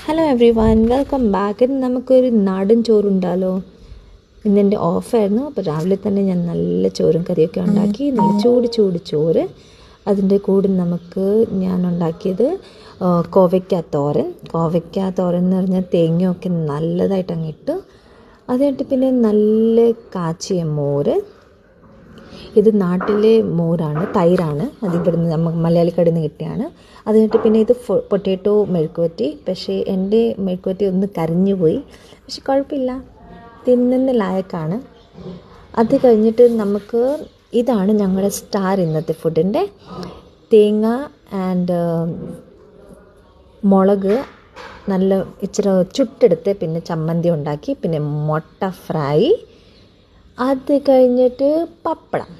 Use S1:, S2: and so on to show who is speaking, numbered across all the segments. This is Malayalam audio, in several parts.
S1: Hello every one, welcome back. ഇന്ന് നമുക്കൊരു നാടൻ ചോറുണ്ടാലോ. ഇന്നെൻ്റെ ഓഫായിരുന്നു. അപ്പോൾ രാവിലെ തന്നെ ഞാൻ നല്ല ചോറും കറിയൊക്കെ ഉണ്ടാക്കി. നല്ല ചൂട് ചോറ്. അതിൻ്റെ കൂടെ ഞാൻ ഉണ്ടാക്കിയത് കോവയ്ക്ക തോരൻ എന്ന് പറഞ്ഞാൽ തേങ്ങയൊക്കെ നല്ലതായിട്ട് അങ്ങിട്ടു. അത് കഴിഞ്ഞിട്ട് പിന്നെ നല്ല കാച്ചിയ മോര്. ഇത് നാട്ടിലെ മോരാണ്, തൈരാണ്. അതിവിടുന്ന് നമുക്ക് മലയാളി കടയിൽ നിന്ന് കിട്ടിയാണ്. അത് കഴിഞ്ഞിട്ട് പിന്നെ ഇത് പൊട്ടാറ്റോ മെഴുക്കുവരട്ടി. പക്ഷേ എൻ്റെ മെഴുക്കുവരട്ടി ഒന്ന് കരിഞ്ഞു പോയി. പക്ഷെ കുഴപ്പമില്ല, തിന്നുന്ന ലായക്കാണ്. അത് കഴിഞ്ഞിട്ട് ഇതാണ് ഞങ്ങളുടെ സ്റ്റാർ ഇന്നത്തെ ഫുഡിൻ്റെ. തേങ്ങ ആൻഡ് മുളക് നല്ല ഇച്ചിരി ചുട്ടെടുത്ത് പിന്നെ ചമ്മന്തി ഉണ്ടാക്കി, പിന്നെ മുട്ട ഫ്രൈ. അത് കഴിഞ്ഞിട്ട് പപ്പടം.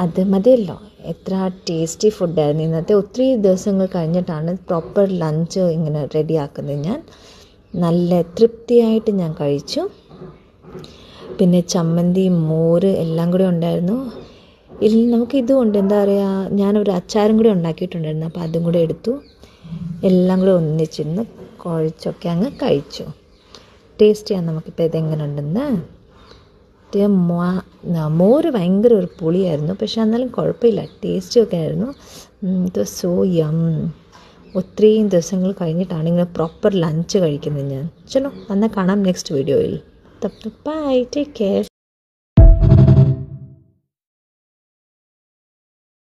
S1: അത് മതിയല്ലോ. എത്ര ടേസ്റ്റി ഫുഡായിരുന്നു ഇന്നത്തെ. ഒത്തിരി ദിവസങ്ങൾ കഴിഞ്ഞിട്ടാണ് പ്രോപ്പർ ലഞ്ച് ഇങ്ങനെ റെഡിയാക്കുന്നത്. ഞാൻ നല്ല തൃപ്തിയായിട്ട് ഞാൻ കഴിച്ചു. പിന്നെ ചമ്മന്തി, മോര് എല്ലാം കൂടെ ഉണ്ടായിരുന്നു. ഇതിൽ നമുക്കിതുകൊണ്ട് എന്താ പറയുക, ഞാനൊരു അച്ചാറും കൂടെ ഉണ്ടാക്കിയിട്ടുണ്ടായിരുന്നു. അപ്പോൾ അതും കൂടെ എടുത്തു. എല്ലാം കൂടെ ഒന്നിച്ചിരുന്ന് കുഴച്ചൊക്കെ അങ്ങ് കഴിച്ചു. ടേസ്റ്റിയാണ്. നമുക്കിപ്പോൾ ഇതെങ്ങനെ ഉണ്ടെന്ന്. മോര് ഭയങ്കര ഒരു പുളിയായിരുന്നു, പക്ഷെ എന്നാലും കുഴപ്പമില്ല, ടേസ്റ്റിയൊക്കെ ആയിരുന്നു. ഇത് സോ യം. ഒത്തിരിയും ദിവസങ്ങൾ കഴിഞ്ഞിട്ടാണ് ഇങ്ങനെ പ്രോപ്പർ ലഞ്ച് കഴിക്കുന്നത് ഞാൻ. ചലോ, എന്നാൽ കാണാം നെക്സ്റ്റ് വീഡിയോയിൽ. Bye, take care.